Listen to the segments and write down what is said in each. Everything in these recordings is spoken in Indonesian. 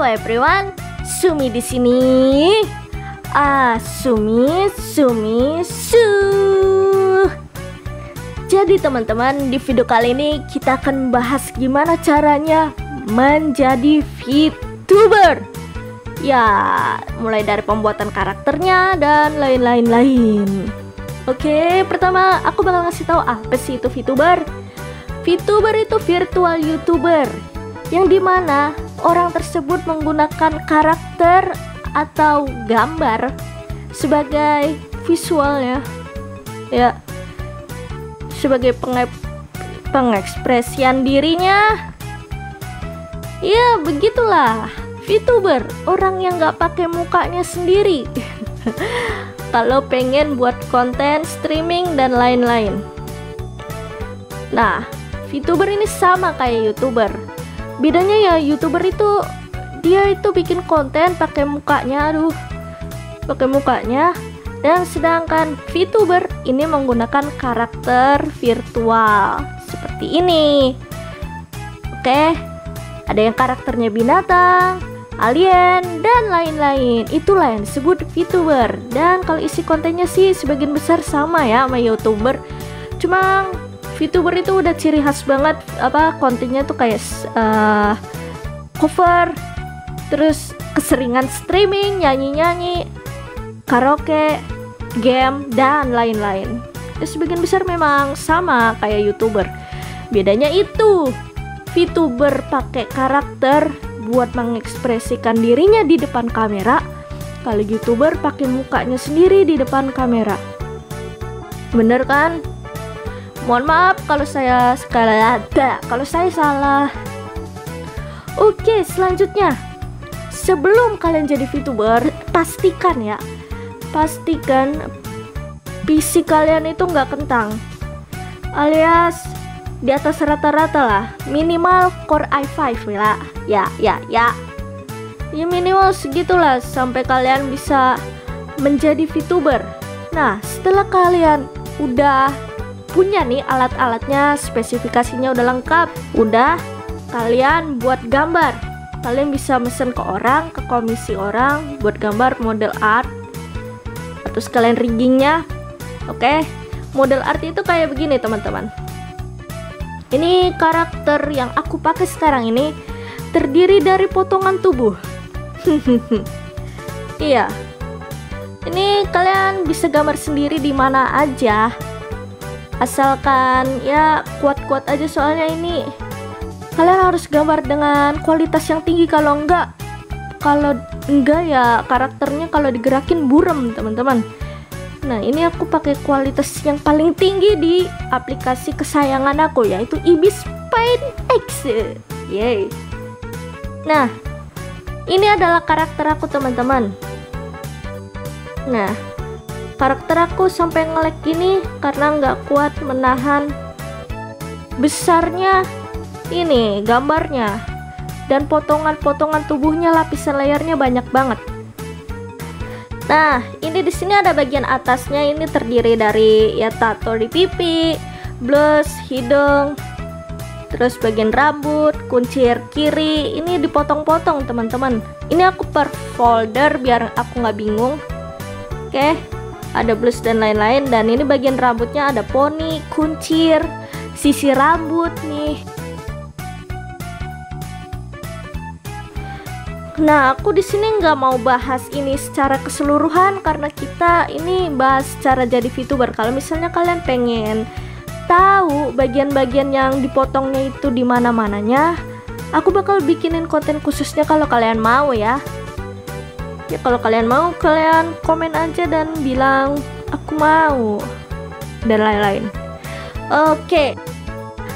everyone, Sumi di sini. Sumi Su. Jadi teman-teman, di video kali ini kita akan bahas gimana caranya menjadi VTuber. Ya, mulai dari pembuatan karakternya dan lain-lain. Oke, pertama aku bakal ngasih tahu apa sih itu VTuber. VTuber itu virtual YouTuber, yang dimana orang tersebut menggunakan karakter atau gambar sebagai visualnya, ya, sebagai pengekspresian dirinya. Ya begitulah VTuber, orang yang nggak pakai mukanya sendiri. Kalau pengen buat konten streaming dan lain-lain. Nah, VTuber ini sama kayak YouTuber. Bedanya ya, YouTuber itu dia itu bikin konten pakai mukanya, dan sedangkan VTuber ini menggunakan karakter virtual seperti ini. Oke, ada yang karakternya binatang, alien, dan lain-lain. Itulah yang disebut VTuber. Dan kalau isi kontennya sih sebagian besar sama ya sama YouTuber. Cuma VTuber itu udah ciri khas banget, kontennya tuh kayak cover, terus keseringan streaming, nyanyi-nyanyi, karaoke, game, dan lain-lain. Sebagian besar memang sama kayak YouTuber. Bedanya itu VTuber pakai karakter buat mengekspresikan dirinya di depan kamera, kalau YouTuber pakai mukanya sendiri di depan kamera. Bener kan? Mohon maaf kalau saya salah. Oke, selanjutnya, sebelum kalian jadi VTuber, pastikan PC kalian itu nggak kentang, alias di atas rata-rata lah, minimal Core i5 ya. Ya minimal segitulah sampai kalian bisa menjadi VTuber. Nah, setelah kalian udah punya nih alat-alatnya, spesifikasinya udah lengkap, udah kalian buat gambar. Kalian bisa mesen ke orang, ke komisi orang buat gambar model art, atau sekalian riggingnya. Oke, model art itu kayak begini teman-teman. Ini karakter yang aku pakai sekarang ini terdiri dari potongan tubuh. Iya, ini kalian bisa gambar sendiri di mana aja, asalkan ya kuat-kuat aja, soalnya ini kalian harus gambar dengan kualitas yang tinggi. Kalau enggak ya karakternya kalau digerakin burem teman-teman. Nah, ini aku pakai kualitas yang paling tinggi di aplikasi kesayangan aku, yaitu Ibis Paint X. Yeay. Nah, ini adalah karakter aku teman-teman. Nah, karakter aku sampai nge-lag gini karena nggak kuat menahan besarnya ini gambarnya, dan potongan-potongan tubuhnya, lapisan layarnya banyak banget. Nah, ini di sini ada bagian atasnya, ini terdiri dari ya tato di pipi, blush, hidung, terus bagian rambut, kuncir kiri, ini dipotong-potong teman-teman. Ini aku per folder biar aku nggak bingung. Oke, ada blush dan lain-lain, dan ini bagian rambutnya ada poni, kuncir, sisi rambut nih. Nah, aku di sini nggak mau bahas ini secara keseluruhan karena kita ini bahas cara jadi VTuber. Kalau misalnya kalian pengen tahu bagian-bagian yang dipotongnya itu di mana-mananya, aku bakal bikinin konten khususnya kalau kalian mau ya. Ya kalau kalian mau, kalian komen aja dan bilang aku mau dan lain-lain. Oke.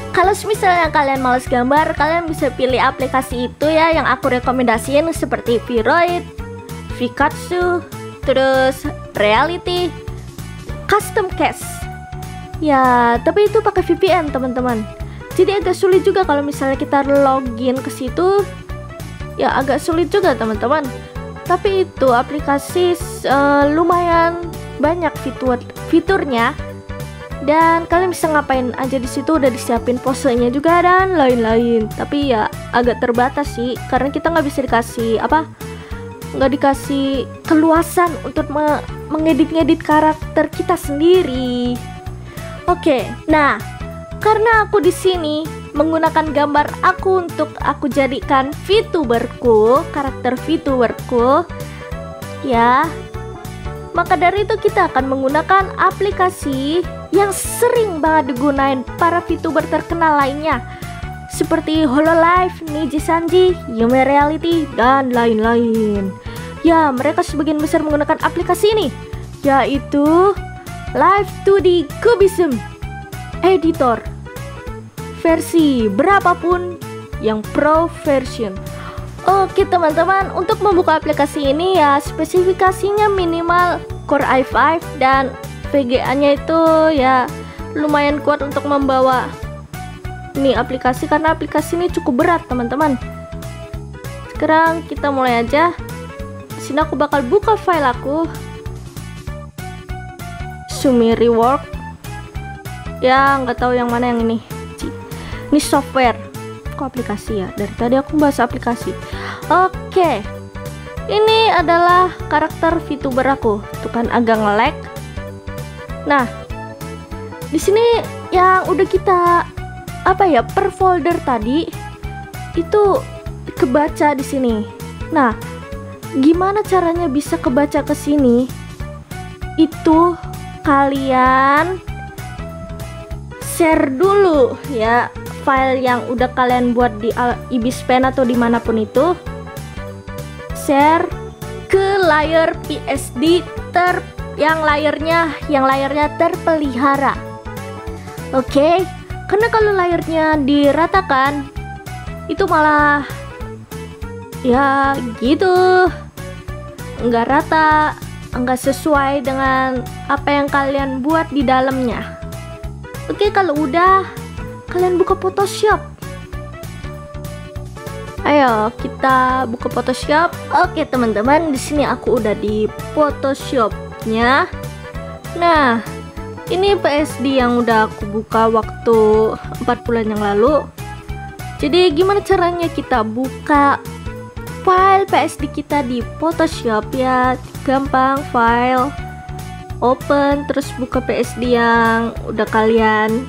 Kalau misalnya kalian males gambar, kalian bisa pilih aplikasi itu ya yang aku rekomendasiin, seperti Vroid, Vikatsu, terus Reality, Custom Case. Ya, tapi itu pakai VPN teman-teman. Jadi agak sulit juga kalau misalnya kita login ke situ. Ya agak sulit juga teman-teman. Tapi itu aplikasi lumayan banyak fiturnya. dan kalian bisa ngapain aja di situ, udah disiapin posenya juga dan lain-lain. Tapi ya agak terbatas sih, karena kita nggak bisa dikasih nggak dikasih keluasan untuk mengedit-ngedit karakter kita sendiri. Oke, nah karena aku di sini menggunakan gambar aku untuk aku jadikan VTuberku, karakter VTuberku, ya. Maka dari itu kita akan menggunakan aplikasi yang sering banget digunain para VTuber terkenal lainnya, seperti Hololive, Nijisanji, Yume Reality, dan lain-lain. Ya, mereka sebagian besar menggunakan aplikasi ini, yaitu Live 2D Cubism Editor versi berapapun yang pro version. Oke teman-teman, untuk membuka aplikasi ini ya spesifikasinya minimal Core i5 dan VGA-nya itu ya lumayan kuat untuk membawa ini aplikasi, karena aplikasi ini cukup berat teman-teman. Sekarang kita mulai aja. Di sini aku bakal buka file aku, Sumi Rework. Ya nggak tahu yang mana yang ini. Ini software, kok aplikasi ya? Dari tadi aku bahas aplikasi. Oke, ini adalah karakter VTuber aku. Tuh kan agak nge-lag. Nah, di sini yang udah kita per folder tadi itu kebaca di sini. Nah, gimana caranya bisa kebaca ke sini? Itu kalian share dulu ya file yang udah kalian buat di Ibis Pen atau dimanapun itu, share ke layar PSD yang layarnya terpelihara. Oke, karena kalau layarnya diratakan itu malah ya gitu, nggak rata, nggak sesuai dengan apa yang kalian buat di dalamnya. Oke, kalau udah kalian buka Photoshop. Ayo kita buka Photoshop. Oke teman-teman, di sini aku udah di Photoshopnya. Nah, ini PSD yang udah aku buka waktu 4 bulan yang lalu. Jadi gimana caranya kita buka file PSD kita di Photoshop? Ya gampang, file, open, terus buka PSD yang udah kalian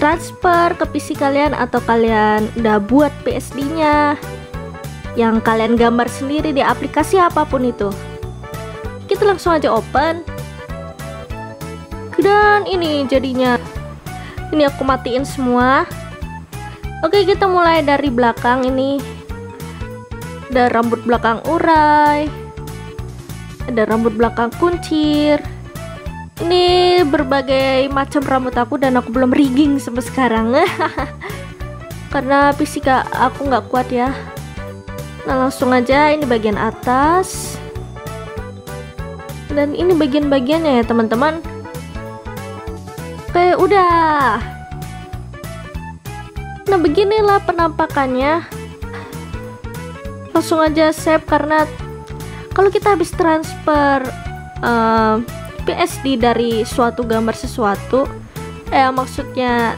transfer ke PC kalian atau kalian udah buat PSD-nya yang kalian gambar sendiri di aplikasi apapun itu. Kita langsung aja open. Dan ini jadinya, ini aku matiin semua. Oke, kita mulai dari belakang. Ini ada rambut belakang urai, ada rambut belakang kuncir. Ini berbagai macam rambut aku dan aku belum rigging sampai sekarang karena fisik aku nggak kuat ya. Nah langsung aja, ini bagian atas dan ini bagian-bagiannya ya teman-teman. Oke udah. Nah beginilah penampakannya. Langsung aja save, karena kalau kita habis transfer PSD dari suatu gambar sesuatu, maksudnya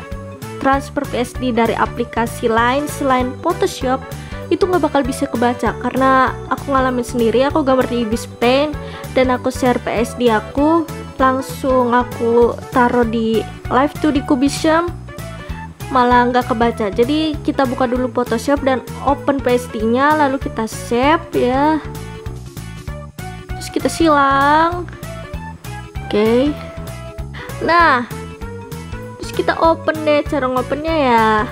transfer PSD dari aplikasi lain selain Photoshop, itu nggak bakal bisa kebaca. Karena aku ngalamin sendiri, aku gambar di Ibis Pen dan aku share PSD aku, langsung aku taruh di Live 2D Cubism, malah nggak kebaca. Jadi kita buka dulu Photoshop dan open PSD nya, lalu kita save ya, terus kita silang. Oke. Nah, terus kita open deh. Cara ngopennya ya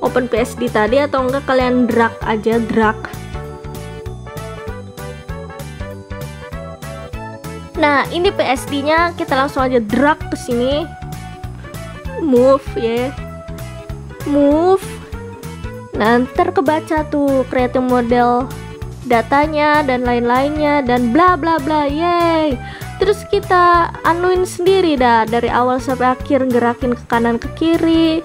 open PSD tadi, atau enggak kalian drag aja, drag. Nah, ini PSD-nya kita langsung aja drag ke sini. Move ya. Move. Nah, ntar kebaca tuh create model datanya dan lain-lainnya dan bla bla bla. Yeay. Terus kita anuin sendiri dah dari awal sampai akhir, gerakin ke kanan ke kiri.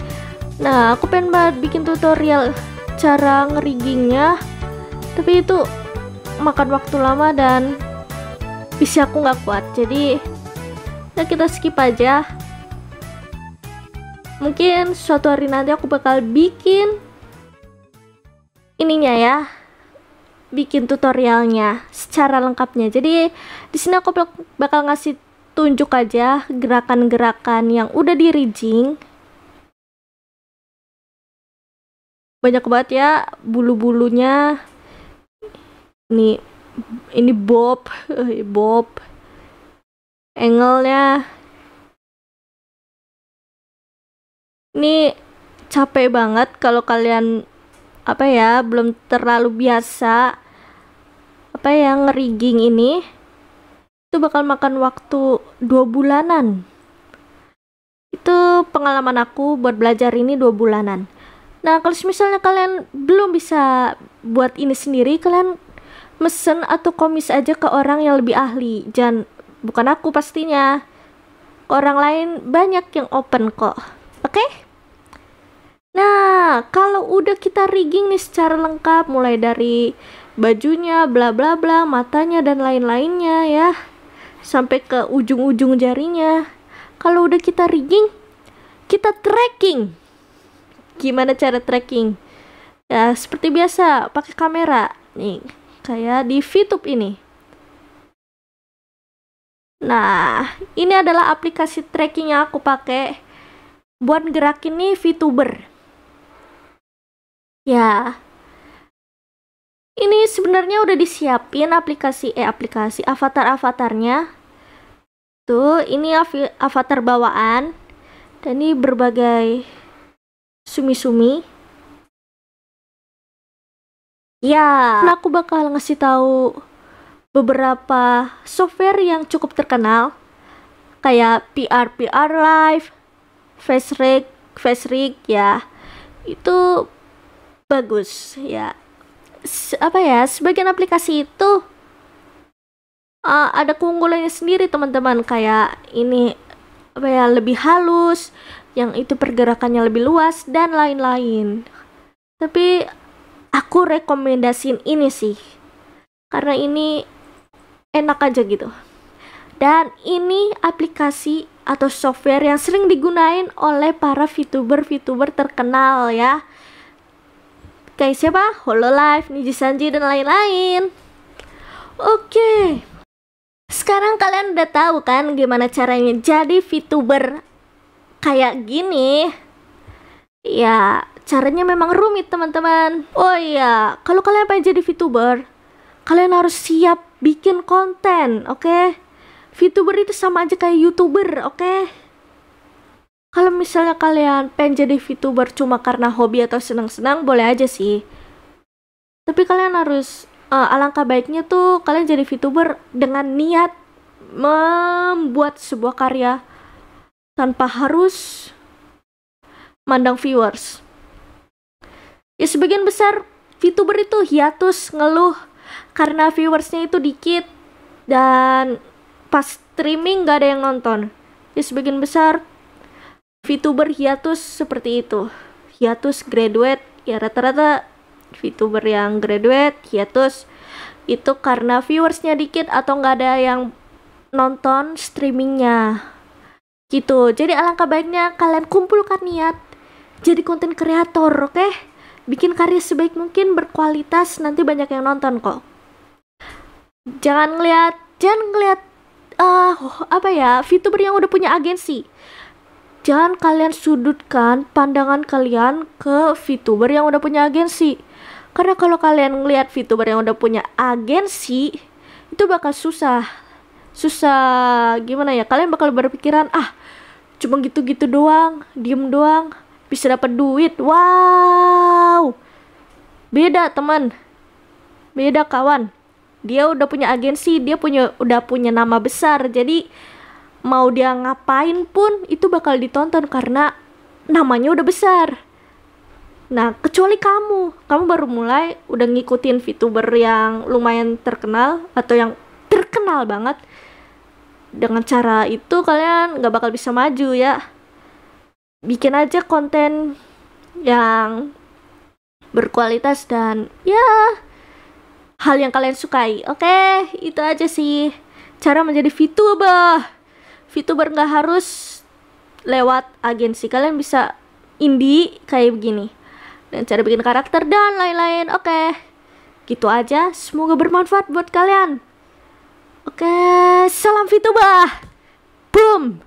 Nah aku pengen banget bikin tutorial cara ngeriggingnya, tapi itu makan waktu lama dan PC aku nggak kuat, jadi ya kita skip aja. Mungkin suatu hari nanti aku bakal bikin ininya ya, bikin tutorialnya secara lengkapnya. Jadi di sini aku bakal ngasih tunjuk aja gerakan-gerakan yang udah di rigging. Banyak banget ya bulu-bulunya. Ini bob, bob. Angle-nya. Ini capek banget kalau kalian belum terlalu biasa ngerigging ini. Itu bakal makan waktu 2 bulanan. Itu pengalaman aku buat belajar ini 2 bulanan. Nah, kalau misalnya kalian belum bisa buat ini sendiri, kalian mesen atau komis aja ke orang yang lebih ahli. Bukan aku pastinya. Orang lain banyak yang open kok. Oke? Nah, kalau udah kita rigging nih secara lengkap, mulai dari bajunya, bla bla bla, matanya dan lain-lainnya ya, sampai ke ujung-ujung jarinya. Kalau udah kita rigging, kita tracking. Gimana cara tracking? Ya, seperti biasa, pakai kamera. Nih, kayak di VTube ini. Nah, ini adalah aplikasi tracking yang aku pakai buat gerakin nih VTuber. Ya, ini sebenarnya udah disiapin aplikasi avatar-avatarnya. Tuh, ini avatar bawaan. Dan ini berbagai sumi-sumi. Ya, aku bakal ngasih tahu beberapa software yang cukup terkenal kayak PR Live, Face Rig ya. Itu bagus ya. Sebagian aplikasi itu ada keunggulannya sendiri teman-teman, kayak ini lebih halus, yang itu pergerakannya lebih luas dan lain-lain. Tapi aku rekomendasiin ini sih karena ini enak aja gitu. Dan ini aplikasi atau software yang sering digunain oleh para VTuber terkenal ya. Kayak siapa? Hololive, Nijisanji dan lain-lain. Oke. Sekarang kalian udah tahu kan gimana caranya jadi VTuber kayak gini. Ya, caranya memang rumit teman-teman. Oh iya, kalau kalian pengen jadi VTuber, kalian harus siap bikin konten, oke? VTuber itu sama aja kayak YouTuber, oke? Kalau misalnya kalian pengen jadi VTuber cuma karena hobi atau senang-senang, boleh aja sih. Tapi kalian harus alangkah baiknya tuh kalian jadi VTuber dengan niat membuat sebuah karya tanpa harus mandang viewers. Ya, sebagian besar VTuber itu hiatus, ngeluh karena viewersnya itu dikit dan pas streaming gak ada yang nonton. Ya, sebagian besar VTuber hiatus seperti itu. Hiatus graduate, ya rata-rata VTuber yang graduate hiatus itu karena viewersnya dikit atau nggak ada yang nonton streamingnya gitu. Jadi alangkah baiknya kalian kumpulkan niat jadi konten kreator, oke? Bikin karya sebaik mungkin, berkualitas, nanti banyak yang nonton kok. Jangan ngeliat VTuber yang udah punya agensi. Jangan kalian sudutkan pandangan kalian ke VTuber yang udah punya agensi. Karena kalau kalian ngeliat VTuber yang udah punya agensi, itu bakal susah gimana ya, kalian bakal berpikiran cuma gitu-gitu doang, diem doang, bisa dapat duit. Wow, beda teman, beda kawan. Dia udah punya agensi, dia udah punya nama besar. Jadi mau dia ngapain pun itu bakal ditonton karena namanya udah besar. Nah, kecuali kamu baru mulai udah ngikutin VTuber yang lumayan terkenal atau yang terkenal banget. Dengan cara itu kalian gak bakal bisa maju ya. Bikin aja konten yang berkualitas dan ya hal yang kalian sukai. Oke, itu aja sih cara menjadi VTuber. VTuber gak harus lewat agensi. Kalian bisa indie kayak begini, dan cara bikin karakter dan lain-lain. Oke, gitu aja. Semoga bermanfaat buat kalian. Oke, salam VTuber. Boom.